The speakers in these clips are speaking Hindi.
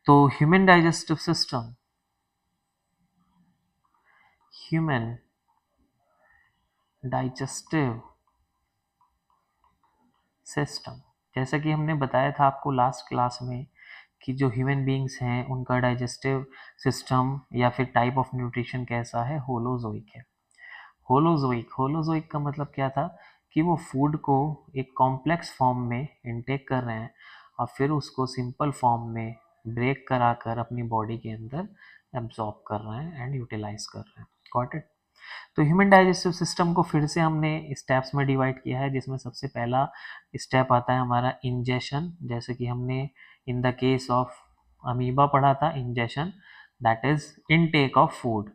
तो human digestive system, human digestive system, जैसा कि हमने बताया था आपको लास्ट क्लास में कि जो ह्यूमन बींग्स हैं उनका डाइजेस्टिव सिस्टम या फिर टाइप ऑफ न्यूट्रिशन कैसा है, होलोजोइक है। होलोजोइक का मतलब क्या था कि वो फूड को एक कॉम्प्लेक्स फॉर्म में इनटेक कर रहे हैं और फिर उसको सिंपल फॉर्म में ब्रेक करा कर अपनी बॉडी के अंदर एब्जॉर्ब कर रहे हैं एंड यूटिलाइज कर रहे हैं। Got it. तो ह्यूमन डाइजेस्टिव सिस्टम को फिर से हमने स्टेप्स में डिवाइड किया है, जिसमें सबसे पहला स्टेप आता है हमारा इंजेशन, जैसे कि हमने in the case of amoeba पढ़ा था ingestion, that is intake of food,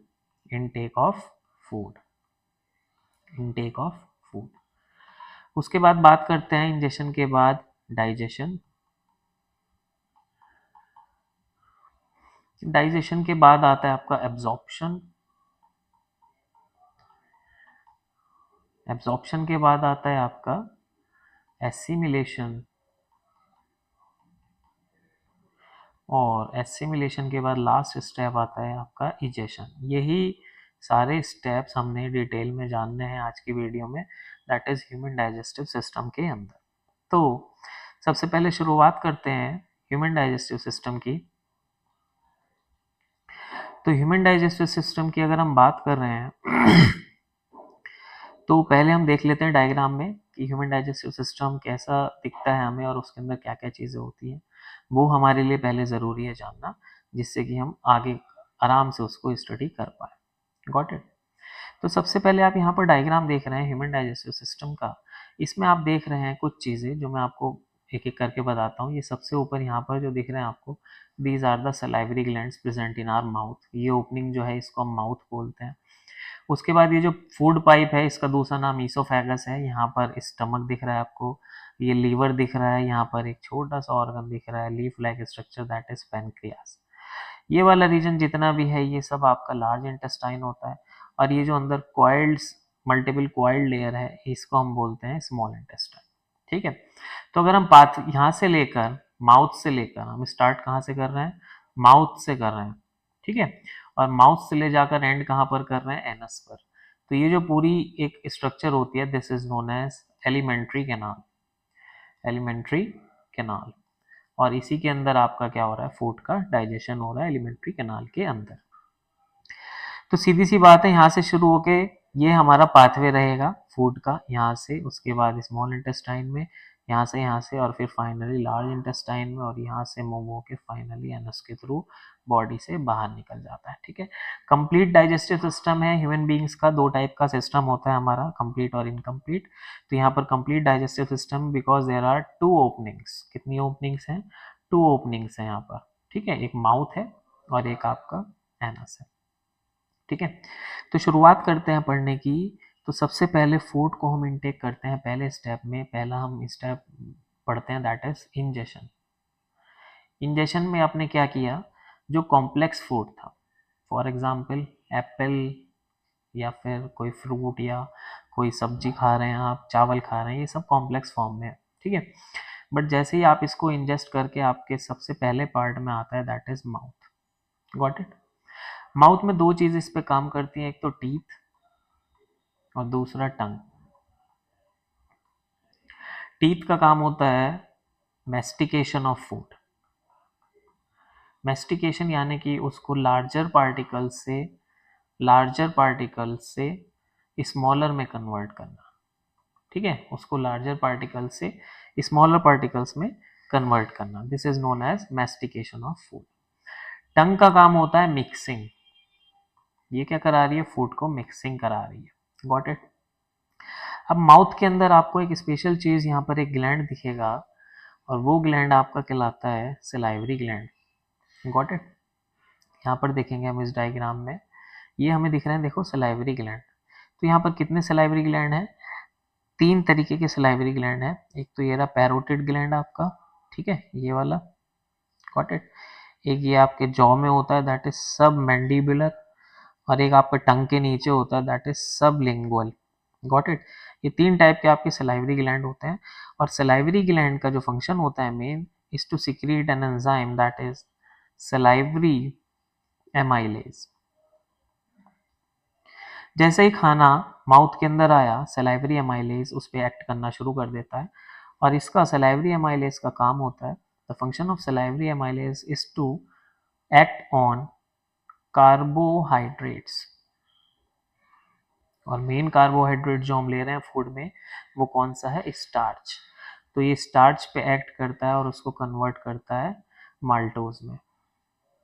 intake of food, intake of food. उसके बाद बात करते हैं इंजेशन के बाद डाइजेशन। डाइजेशन के बाद आता है आपका एब्जॉर्प्शन, एब्जॉर्प्शन के बाद आता है आपका एसिमिलेशन, और एसिमिलेशन के बाद लास्ट स्टेप आता है आपका इजेशन। यही सारे स्टेप्स हमने डिटेल में जानने हैं आज की वीडियो में, that is human digestive system के अंदर। तो सबसे पहले शुरुआत करते हैं ह्यूमन डाइजेस्टिव सिस्टम की। तो ह्यूमन डाइजेस्टिव सिस्टम की अगर हम बात कर रहे हैं तो पहले हम देख लेते हैं डायग्राम में कि ह्यूमन डाइजेस्टिव सिस्टम कैसा दिखता है हमें और उसके अंदर क्या क्या चीज़ें होती हैं। वो हमारे लिए पहले ज़रूरी है जानना, जिससे कि हम आगे आराम से उसको स्टडी कर पाए। Got it. तो सबसे पहले आप यहाँ पर डायग्राम देख रहे हैं ह्यूमन डाइजेस्टिव सिस्टम का। इसमें आप देख रहे हैं कुछ चीज़ें जो मैं आपको एक एक करके बताता हूँ। ये सबसे ऊपर यहाँ पर जो दिख रहे हैं आपको, these are the salivary glands present in our mouth. ये ओपनिंग जो है इसको हम माउथ बोलते हैं। उसके बाद ये जो फूड पाइप है इसका दूसरा नाम ईसोफेगस है। यहाँ पर स्टमक दिख रहा है आपको, ये लीवर दिख रहा है, यहाँ पर एक छोटा सा ऑर्गन दिख रहा है leaf like structure, that is pancreas. ये वाला रीजन जितना भी है ये सब आपका लार्ज इंटेस्टाइन होता है, और ये जो अंदर क्वाइल्ड मल्टीपल क्वाइल्ड लेयर है इसको हम बोलते हैं स्मॉल इंटेस्टाइन। ठीक है। तो अगर हम पाथ यहाँ से लेकर माउथ से लेकर हम स्टार्ट कहाँ से कर रहे हैं, माउथ से कर रहे हैं। ठीक है। और माउथ से ले जाकर एंड कहाँ पर कर रहे हैं, एनस पर। तो ये जो पूरी एक स्ट्रक्चर होती है this is known as alimentary canal, alimentary canal. और इसी के अंदर आपका क्या हो रहा है, फूड का डाइजेशन हो रहा है एलिमेंट्री कैनाल के अंदर। तो सीधी सी बात है, यहाँ से शुरू होके ये हमारा पाथवे रहेगा फूड का, यहाँ से उसके बाद स्मॉल इंटेस्टाइन में, यहाँ से और फिर फाइनली लार्ज इंटेस्टाइन में, और यहाँ से मूव होके फाइनली एनस के थ्रू बॉडी से बाहर निकल जाता है। ठीक है। कंप्लीट डाइजेस्टिव सिस्टम है ह्यूमन बींग्स का। दो टाइप का सिस्टम होता है हमारा, कंप्लीट और इनकम्प्लीट। तो यहाँ पर complete digestive system because there are two openings. कितनी ओपनिंग्स हैं, टू ओपनिंग्स हैं यहाँ पर। ठीक है। एक माउथ है और एक आपका एनस है। ठीक है। तो शुरुआत करते हैं पढ़ने की। तो सबसे पहले फूड को हम इनटेक करते हैं पहले स्टेप में। पहला हम स्टेप पढ़ते हैं दैट इज इंजेशन। इंजेशन में आपने क्या किया, जो कॉम्प्लेक्स फूड था, फॉर एग्जांपल एप्पल या फिर कोई फ्रूट या कोई सब्जी खा रहे हैं आप, चावल खा रहे हैं, ये सब कॉम्प्लेक्स फॉर्म में है। ठीक है। बट जैसे ही आप इसको इंजेस्ट करके आपके सबसे पहले पार्ट में आता है that is mouth. Got it. Mouth में दो चीज़ इस पे काम करती हैं, एक तो टीथ और दूसरा टंग। टीथ का काम होता है मैस्टिकेशन ऑफ फूड। मैस्टिकेशन यानी कि उसको लार्जर पार्टिकल से स्मॉलर में कन्वर्ट करना। ठीक है। उसको लार्जर पार्टिकल से स्मॉलर पार्टिकल्स में कन्वर्ट करना, this is known as mastication of food. Tongue का काम होता है मिक्सिंग। ये क्या करा रही है, फूड को मिक्सिंग करा रही है। Got it. अब माउथ के अंदर आपको एक स्पेशल चीज़, यहाँ पर एक ग्लैंड दिखेगा और वो ग्लैंड आपका कहलाता है सलाइवरी ग्लैंड। Got it. यहाँ पर देखेंगे हम इस डायग्राम में, ये हमें दिख रहे हैं, देखो सलाइवरी ग्लैंड। तो यहाँ पर कितने सलाइवरी ग्लैंड हैं, तीन तरीके के सलाइवरी ग्लैंड हैं। एक तो ये रहा पैरोटिड ग्लैंड आपका, ठीक है, ये वाला। Got it. एक ये आपके जॉ में होता है दैट इज सब मैंडिबुलर, और एक आपके टंग के नीचे होता है दैट इज सब लिंगुअल। Got it. ये तीन टाइप के आपके सलाइवरी ग्लैंड होते हैं, और सलाइवरी ग्लैंड का जो फंक्शन होता है main is to secrete an enzyme that is salivary amylase. जैसे ही खाना माउथ के अंदर आया, सलाइवरी एमाइलेज उस पर एक्ट करना शुरू कर देता है, और इसका सलाइवरी एमाइलेज का काम होता है, the function of salivary amylase is to act on carbohydrates. और मेन कार्बोहाइड्रेट जो हम ले रहे हैं फूड में वो कौन सा है? स्टार्च। तो ये स्टार्च पे एक्ट करता है और उसको कन्वर्ट करता है माल्टोज में,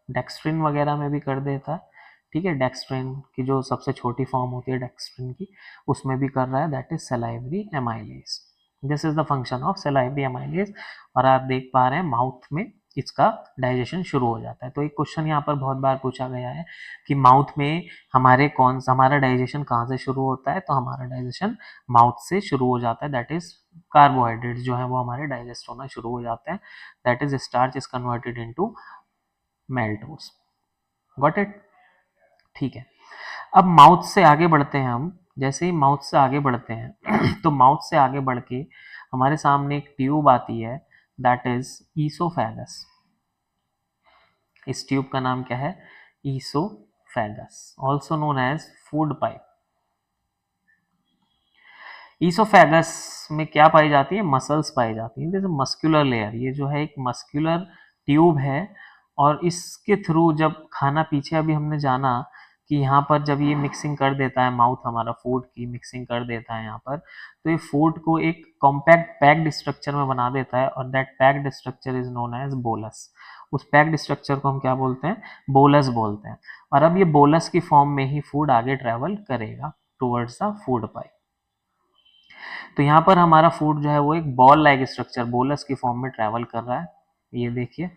डेक्स्ट्रिन वगैरह में भी कर देता है। ठीक है, डेक्स्ट्रिन की जो सबसे छोटी फॉर्म होती है डेक्स्ट्रिन की, उसमें भी कर रहा है, that is salivary amylase. This is the function of salivary amylase. और आप देख पा रहे हैं माउथ में इसका डाइजेशन शुरू हो जाता है। तो एक क्वेश्चन यहाँ पर बहुत बार पूछा गया है कि माउथ में हमारा डाइजेशन कहाँ से शुरू होता है? तो हमारा डाइजेशन माउथ से शुरू हो जाता है, दैट इज कार्बोहाइड्रेट जो है वो हमारे डाइजेस्ट होना शुरू हो जाते हैं, that is starch is converted into maltose. Got it? ठीक है, अब माउथ से आगे बढ़ते हैं हम। जैसे ही माउथ से आगे बढ़ते हैं तो माउथ से आगे बढ़ के हमारे सामने एक ट्यूब आती है, दैट इज ईसोफेगस। इस ट्यूब का नाम क्या है? Oesophagus, also known as food pipe. Oesophagus में क्या पाई जाती है? मसल्स पाई जाती है, जैसे मस्कुलर लेयर। ये जो है एक मस्कुलर ट्यूब है, और इसके थ्रू जब खाना, पीछे अभी हमने जाना कि यहाँ पर जब ये मिक्सिंग कर देता है, माउथ हमारा फूड की मिक्सिंग कर देता है यहाँ पर, तो ये फूड को एक कॉम्पैक्ट पैक्ड स्ट्रक्चर में बना देता है, और that packed structure is known as bolus. उस पैक्ड स्ट्रक्चर को हम क्या बोलते हैं? बोलस बोलते हैं। और अब ये बोलस की फॉर्म में ही फूड आगे ट्रेवल करेगा टुवर्ड्स द फूड पाइप। तो यहाँ पर हमारा फूड जो है वो एक बॉल लाइक स्ट्रक्चर, बोलस की फॉर्म में ट्रैवल कर रहा है। ये देखिए,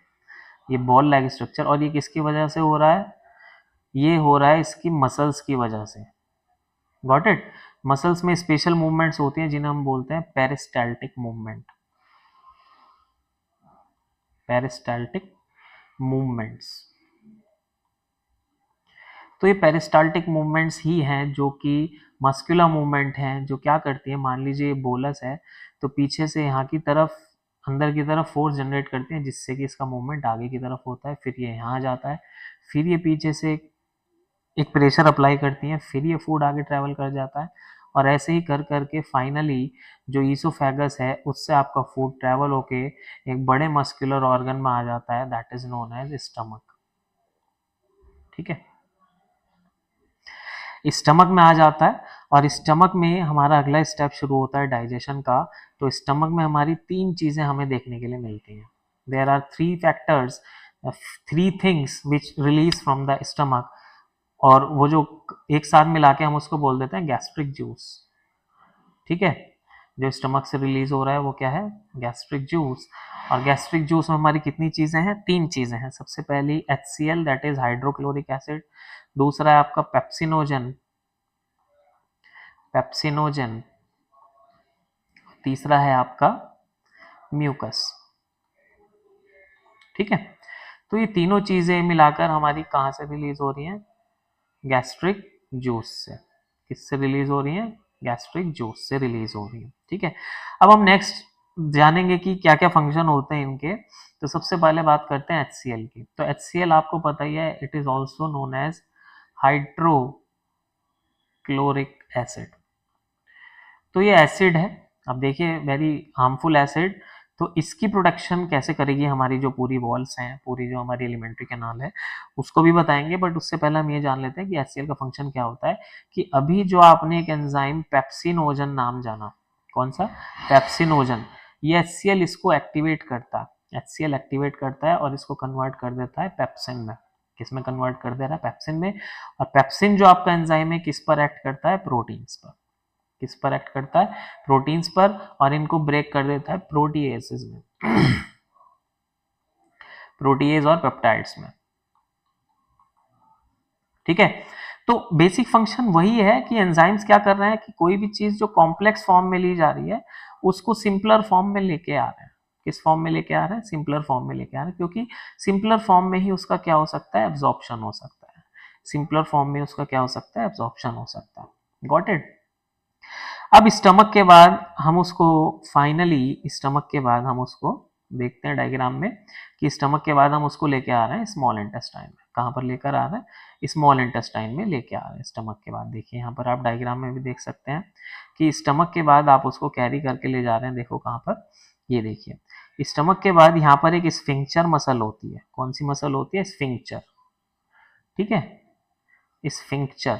ये बॉल लाइक स्ट्रक्चर, और ये किसकी वजह से हो रहा है? ये हो रहा है इसकी मसल्स की वजह से। Got it? मसल्स में स्पेशल मूवमेंट्स होती हैं जिन्हें हम बोलते हैं पेरिस्टाल्टिक मूवमेंट। Peristaltic movements. तो ये पेरिस्टाल्टिक मूवमेंट्स ही हैं जो कि मस्कुलर मूवमेंट हैं, जो क्या करती है, मान लीजिए ये बोलस है, तो पीछे से यहाँ की तरफ, अंदर की तरफ फोर्स जनरेट करती है, जिससे कि इसका मूवमेंट आगे की तरफ होता है, फिर ये यहाँ जाता है, फिर ये पीछे से एक प्रेशर अप्लाई करती है, फिर ये फूड आगे ट्रैवल कर जाता है, और ऐसे ही कर करके फाइनली जो ईसोफेगस है उससे आपका फूड ट्रैवल होके एक बड़े मस्कुलर ऑर्गन में आ जाता है, that is known as stomach. ठीक है, स्टमक में आ जाता है, और स्टमक में हमारा अगला स्टेप शुरू होता है डाइजेशन का। तो स्टमक में हमारी तीन चीज़ें हमें देखने के लिए मिलती हैं। There are three factors, three things which release from the stomach, और वो जो एक साथ मिला के हम उसको बोल देते हैं गैस्ट्रिक जूस। ठीक है, जो स्टमक से रिलीज हो रहा है वो क्या है? Gastric juice. और गैस्ट्रिक जूस में हमारी कितनी चीज़ें हैं? तीन चीज़ें हैं। सबसे पहली HCl, that is hydrochloric acid. दूसरा है आपका पेप्सिनोजन, पेप्सिनोजन। तीसरा है आपका म्यूकस। ठीक है, तो ये तीनों चीजें मिलाकर हमारी कहाँ से रिलीज हो रही हैं? गैस्ट्रिक जूस से। किससे रिलीज हो रही हैं? गैस्ट्रिक जूस से रिलीज हो रही है। ठीक है, अब हम नेक्स्ट जानेंगे कि क्या क्या फंक्शन होते हैं इनके। तो सबसे पहले बात करते हैं HCl की। तो HCl आपको पता ही है, it is also known as hydrochloric acid. तो ये एसिड है, अब देखिए वेरी हार्मफुल एसिड। तो इसकी प्रोटेक्शन कैसे करेगी हमारी जो पूरी वॉल्स हैं, पूरी जो हमारी एलिमेंट्री कैनाल है, उसको भी बताएंगे। बट उससे पहले हम ये जान लेते हैं कि HCl का फंक्शन क्या होता है। कि अभी जो आपने एक एंजाइम पेप्सिनोजन नाम जाना, कौन सा? पेप्सिनोजन। ये HCl इसको एक्टिवेट करता है, HCl एक्टिवेट करता है और इसको कन्वर्ट कर देता है पेप्सिन में। किस में कन्वर्ट कर दे रहा है? पेप्सिन में। और पेप्सिन जो आपका एंजाइम है किस पर एक्ट करता है? प्रोटीन्स पर। किस पर एक्ट करता है? प्रोटीन्स पर, और इनको ब्रेक कर देता है प्रोटीएसेस में प्रोटीएज और पेप्टाइड्स में। ठीक है, तो बेसिक फंक्शन वही है कि एंजाइम्स क्या कर रहे हैं कि कोई भी चीज जो कॉम्प्लेक्स फॉर्म में ली जा रही है उसको सिंपलर फॉर्म में लेके आ रहे हैं। किस फॉर्म में लेके आ रहे हैं? सिंपलर फॉर्म में लेके आ रहे हैं, क्योंकि सिंपलर फॉर्म में ही उसका क्या हो सकता है? एब्जॉर्प्शन हो सकता है। सिंपलर फॉर्म में उसका क्या हो सकता है? एब्जॉर्प्शन हो सकता है। Got it? अब स्टमक के बाद हम उसको फाइनली, स्टमक के बाद हम उसको देखते हैं डायग्राम में कि स्टमक के बाद हम उसको लेके आ रहे हैं स्मॉल इंटेस्टाइन में। कहाँ पर लेकर आ रहे हैं? स्मॉल इंटेस्टाइन में लेके आ रहे हैं स्टमक के बाद। देखिए यहाँ पर आप डायग्राम में भी देख सकते हैं कि स्टमक के बाद आप उसको कैरी करके ले जा रहे हैं। देखो कहाँ पर, ये देखिए स्टमक के बाद यहाँ पर एक स्फिंक्चर मसल होती है। कौन सी मसल होती है? स्फिंक्चर, ठीक है, स्फिंक्चर,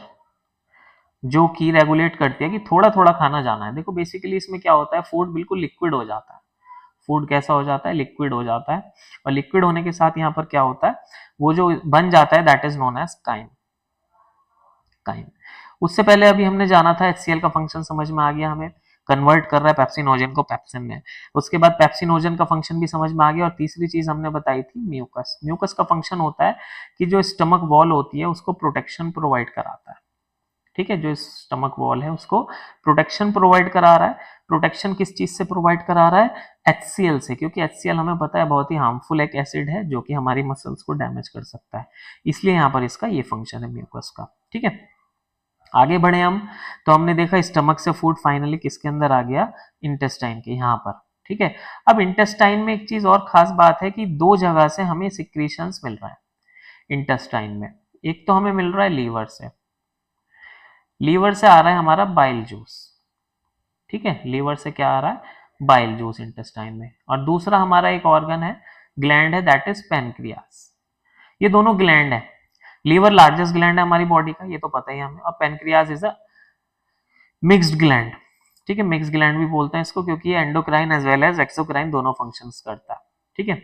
जो की रेगुलेट करती है कि थोड़ा थोड़ा खाना जाना है। देखो बेसिकली इसमें क्या होता है, फूड बिल्कुल लिक्विड हो जाता है। फूड कैसा हो जाता है? लिक्विड हो जाता है। और लिक्विड होने के साथ यहाँ पर क्या होता है, वो जो बन जाता है that is known as chyme. Chyme. उससे पहले अभी हमने जाना था HCl का फंक्शन समझ में आ गया हमें, कन्वर्ट कर रहा है पेप्सिनोजन को पेप्सिन में। उसके बाद पेप्सिनोजन का फंक्शन भी समझ में आ गया। और तीसरी चीज हमने बताई थी म्यूकस। म्यूकस का फंक्शन होता है कि जो स्टमक वॉल होती है उसको प्रोटेक्शन प्रोवाइड कराता है। ठीक है, जो स्टमक वॉल है उसको प्रोटेक्शन प्रोवाइड करा रहा है। प्रोटेक्शन किस चीज से प्रोवाइड करा रहा है? HCl से, क्योंकि HCl हमें पता है बहुत ही हार्मफुल एक एसिड है जो कि हमारी मसल्स को डैमेज कर सकता है। इसलिए यहाँ पर इसका ये फंक्शन है म्यूकस का। ठीक है, आगे बढ़े हम, तो हमने देखा स्टमक से फूड फाइनली किसके अंदर आ गया? इंटेस्टाइन के यहाँ पर। ठीक है, अब इंटेस्टाइन में एक चीज और खास बात है कि दो जगह से हमें सिक्रीशंस मिल रहा है इंटेस्टाइन में। एक तो हमें मिल रहा है लीवर से, लीवर से आ रहा है हमारा बाइल जूस। ठीक है, लीवर से क्या आ रहा है? बाइल जूस इंटेस्टाइन में। और दूसरा हमारा एक ऑर्गन है, ग्लैंड है, दैट इज पेनक्रियास। ये दोनों ग्लैंड है। लीवर लार्जेस्ट ग्लैंड है हमारी बॉडी का, ये तो पता ही हमें। और pancreas is a mixed gland. ठीक है, मिक्स्ड ग्लैंड भी बोलते हैं इसको क्योंकि ये endocrine as well as exocrine दोनों फंक्शंस करता है। ठीक है,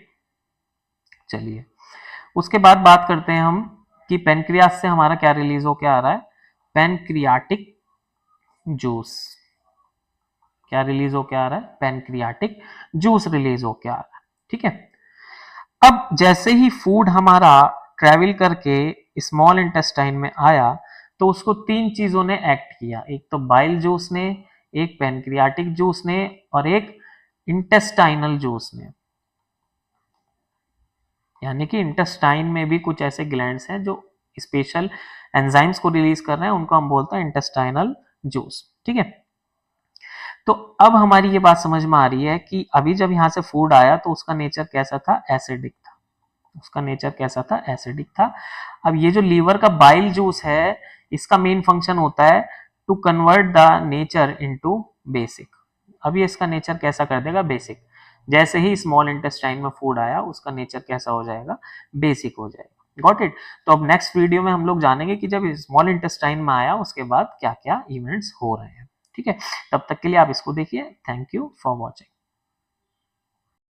चलिए उसके बाद बात करते हैं हम कि पेनक्रियास से हमारा क्या रिलीज हो क्या आ रहा है? Pancreatic juice. क्या रिलीज हो क्या आ रहा है? पेनक्रियाटिक जूस रिलीज हो क्या आ रहा है। ठीक है, अब जैसे ही फूड हमारा ट्रेवल करके स्मॉल इंटेस्टाइन में आया तो उसको तीन चीजों ने एक्ट किया। एक तो बाइल जूस ने, एक पेनक्रियाटिक जूस ने, और एक इंटेस्टाइनल जूस ने। यानी कि इंटेस्टाइन में भी कुछ ऐसे ग्लैंड्स हैं जो स्पेशल एंजाइम्स को रिलीज कर रहे हैं, उनको हम बोलते हैं इंटेस्टाइनल जूस। ठीक है, तो अब हमारी ये बात समझ में आ रही है कि अभी जब यहां से फूड आया तो उसका नेचर कैसा था? एसिडिक था। उसका नेचर कैसा था? एसिडिक था। अब ये जो लीवर का बाइल जूस है, इसका मेन फंक्शन होता है to convert the nature into basic. अब ये इसका नेचर कैसा कर देगा? बेसिक। जैसे ही स्मॉल इंटेस्टाइन में फूड आया उसका नेचर कैसा हो जाएगा? बेसिक हो जाएगा। Got it? तो अब नेक्स्ट वीडियो में हम लोग जानेंगे कि जब स्मॉल इंटेस्टाइन में आया उसके बाद क्या क्या इवेंट्स हो रहे हैं। ठीक है, तब तक के लिए आप इसको देखिए। Thank you for watching.